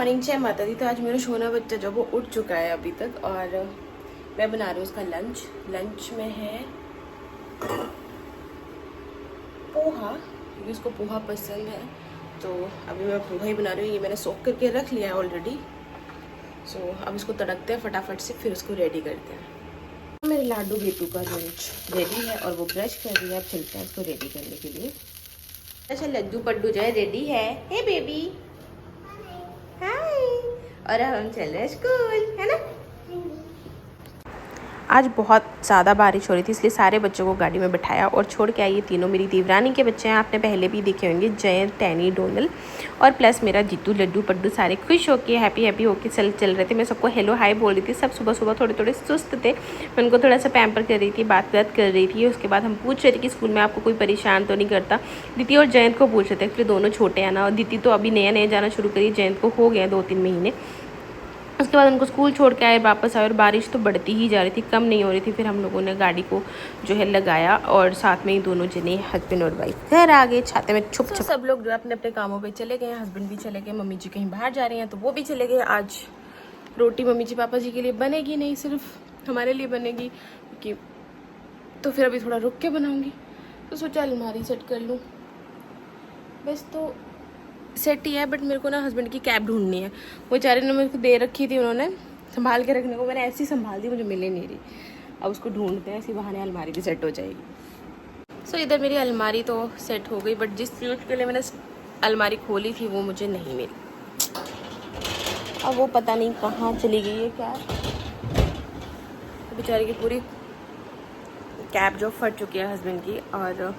Morning जय माता दी। तो आज मेरा सोना बच्चा जो वो उठ चुका है अभी तक और मैं बना रही हूँ उसका लंच में है पोहा, क्योंकि उसको पोहा पसंद है। तो अभी मैं पोहा ही बना रही हूँ। ये मैंने सोक करके रख लिया है ऑलरेडी। सो अब इसको तड़कते हैं फटाफट से, फिर उसको रेडी करते हैं। मेरे लाडू बेटू का लंच रेडी है और वो ब्रश कर रही है। अब चलते हैं उसको रेडी करने के लिए। अच्छा लड्डू पड्डू जो है रेडी है। हे बेबी हाय। और अब हम चल रहे हैं स्कूल, है ना। आज बहुत ज़्यादा बारिश हो रही थी, इसलिए सारे बच्चों को गाड़ी में बिठाया और छोड़ के आई। ये तीनों मेरी देवरानी के बच्चे हैं, आपने पहले भी देखे होंगे, जयंत, टैनी, डोनल और प्लस मेरा जीतू, लड्डू पड्डू। सारे खुश होके हैप्पी होके चल रहे थे। मैं सबको हेलो हाय बोल रही थी। सब सुबह सुबह थोड़े सुस्त थे। मैं उनको थोड़ा सा पैम्पर कर रही थी, बात कर रही थी। उसके बाद हम पूछ रहे थे कि स्कूल में आपको कोई परेशान तो नहीं करता। दीदी और जयंत को पूछ रहे थे, फिर दोनों छोटे हैं ना, और दीदी तो अभी नया जाना शुरू करी, जयंत को हो गया 2-3 महीने। उसके बाद उनको स्कूल छोड़ के आए, वापस आए और बारिश तो बढ़ती ही जा रही थी, कम नहीं हो रही थी। फिर हम लोगों ने गाड़ी को जो है लगाया और साथ में ही दोनों जने हस्बैंड और वाइफ घर आ गए छाते में छुप। सब लोग जो अपने अपने कामों पे चले गए। हस्बैंड भी चले गए, मम्मी जी कहीं बाहर जा रही हैं तो वो भी चले गए। आज रोटी मम्मी जी पापा जी के लिए बनेगी नहीं, सिर्फ हमारे लिए बनेगी, क्योंकि तो फिर अभी थोड़ा रुक के बनाऊँगी। तो सोचा अलमारी सेट कर लूँ बस। तो सेट ही है, बट मेरे को ना हस्बैंड की कैब ढूंढनी है। वो बेचारे ने मेरे को दे रखी थी, उन्होंने संभाल के रखने को, मैंने ऐसी संभाल दी, मुझे मिले नहीं रही। अब उसको ढूंढते हैं, इसी बहाने अलमारी भी सेट हो जाएगी। सो इधर मेरी अलमारी तो सेट हो गई, बट जिस चीज़ के लिए मैंने अलमारी खोली थी वो मुझे नहीं मिली। अब वो पता नहीं कहाँ चली गई है क्या। तो बेचारे की पूरी कैब जो फट चुकी है हस्बैंड की, और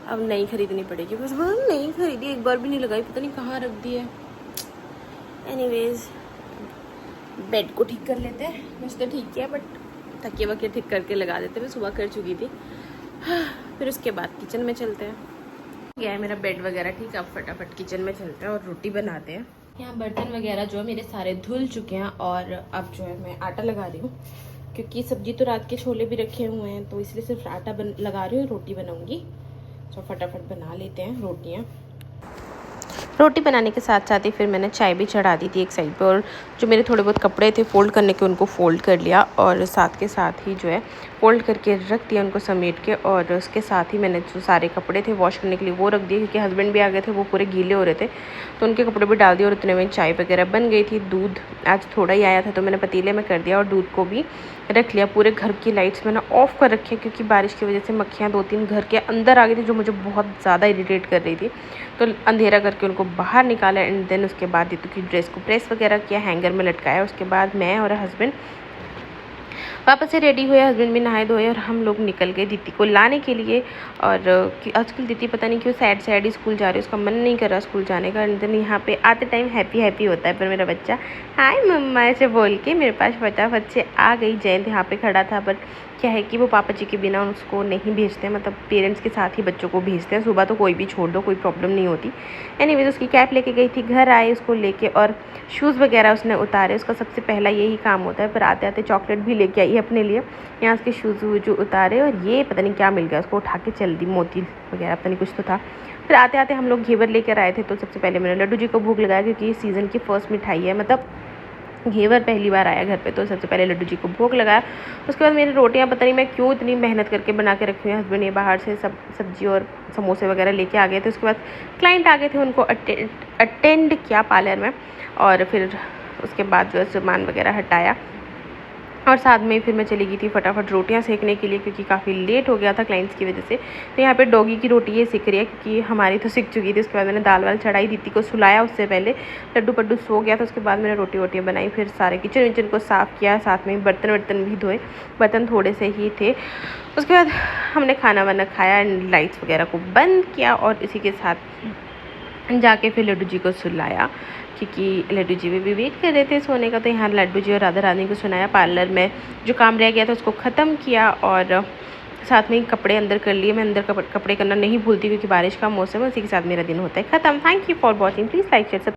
अब नई खरीदनी पड़ेगी। बस वो नहीं खरीदी, एक बार भी नहीं लगाई, पता नहीं कहाँ रख दी है। एनीवेज बेड को ठीक कर लेते हैं। वैसे तो ठीक है, बट तकिए वकिए ठीक करके लगा देते हैं। मैं सुबह कर चुकी थी। फिर उसके बाद किचन में चलते हैं। गया है मेरा बेड वगैरह ठीक। अब फटाफट किचन में चलते हैं और रोटी बनाते हैं। यहाँ बर्तन वगैरह जो है मेरे सारे धुल चुके हैं और अब जो है मैं आटा लगा रही हूँ, क्योंकि सब्जी तो रात के छोले भी रखे हुए हैं, तो इसलिए सिर्फ आटा लगा रही हूँ। रोटी बनाऊँगी, तो फटाफट बना लेते हैं रोटियाँ। रोटी बनाने के साथ साथ ही फिर मैंने चाय भी चढ़ा दी थी एक साइड पे, और जो मेरे थोड़े बहुत कपड़े थे फोल्ड करने के उनको फोल्ड कर लिया, और साथ के साथ ही जो है फोल्ड करके रख दिया उनको समेट के। और उसके साथ ही मैंने जो सारे कपड़े थे वॉश करने के लिए वो रख दिए, क्योंकि हस्बैंड भी आ गए थे, वो पूरे गीले हो रहे थे, तो उनके कपड़े भी डाल दिए। और उतने में चाय वगैरह बन गई थी। दूध आज थोड़ा ही आया था तो मैंने पतीले में कर दिया और दूध को भी रख लिया। पूरे घर की लाइट्स मैंने ऑफ कर रखी है, क्योंकि बारिश की वजह से मक्खियाँ 2-3 घर के अंदर आ गई थी, जो मुझे बहुत ज़्यादा इरिटेट कर रही थी। तो अंधेरा करके उनको बाहर निकाला एंड देन उसके बाद दीतू की ड्रेस को प्रेस वगैरह किया, हैंगर में लटकाया। उसके बाद मैं और हस्बैंड वापस से रेडी हुए। हस्बैंड भी नहाए धोए और हम लोग निकल गए दीदी को लाने के लिए। और आजकल दीदी पता नहीं क्यों सैड ही स्कूल जा रही है, उसका मन नहीं कर रहा स्कूल जाने का। एंड देन यहाँ पे आते टाइम हैप्पी होता है, पर मेरा बच्चा हाय मम्मा ऐसे बोल के मेरे पास फटाफट से आ गई। जयंत यहाँ पे खड़ा था, बट क्या है कि वो पापा जी के बिना उसको नहीं भेजते, मतलब पेरेंट्स के साथ ही बच्चों को भेजते हैं। सुबह तो कोई भी छोड़ दो, कोई प्रॉब्लम नहीं होती। एनीवेज उसकी कैप लेके गई थी, घर आए उसको लेके, और शूज़ वगैरह उसने उतारे। उसका सबसे पहला यही काम होता है। पर आते आते चॉकलेट भी लेके आई अपने लिए। यहाँ उसके शूज़ वूज़ उतारे, और ये पता नहीं क्या मिल गया उसको, उठा के चल दी, मोती वगैरह पता नहीं कुछ तो था। फिर आते आते हम लोग घेवर लेकर आए थे, तो सबसे पहले मैंने लड्डू जी को भोग लगाया, क्योंकि ये सीज़न की फर्स्ट मिठाई है, मतलब घेवर पहली बार आया घर पे, तो सबसे पहले लड्डू जी को भोग लगाया। उसके बाद मेरी रोटियां पता नहीं मैं क्यों इतनी मेहनत करके बना के रखी हुई हैं। हस्बैंड ये बाहर से सब्जी और समोसे वगैरह लेके आ गए थे। उसके बाद क्लाइंट आ गए थे, उनको अटेंड किया पार्लर में, और फिर उसके बाद जो सामान वगैरह हटाया, और साथ में फिर मैं चली गई थी फटाफट रोटियां सेकने के लिए, क्योंकि काफ़ी लेट हो गया था क्लाइंट्स की वजह से। तो यहाँ पे डॉगी की रोटी ये सीख रही है, क्योंकि हमारी तो सीख चुकी थी। उसके बाद मैंने दाल वाल चढ़ाई, दीदी को सुलाया, उससे पहले लड्डू पड्डू सो गया था। उसके बाद मैंने रोटियाँ बनाई, फिर सारे किचन को साफ़ किया, साथ में बर्तन भी धोए। बर्तन थोड़े से ही थे। उसके बाद हमने खाना वाना खाया एंड लाइट्स वगैरह को बंद किया, और इसी के साथ जाके फिर लड्डू जी को सुलाया, क्योंकि लड्डू जी भी वेट कर रहे थे सोने का। तो यहाँ लड्डू जी और राधा रानी को सुनाया। पार्लर में जो काम रह गया था उसको ख़त्म किया, और साथ में ही कपड़े अंदर कर लिए। मैं अंदर कपड़े करना नहीं भूलती, क्योंकि बारिश का मौसम है। उसी के साथ मेरा दिन होता है ख़त्म। Thank you for watching. Please like share.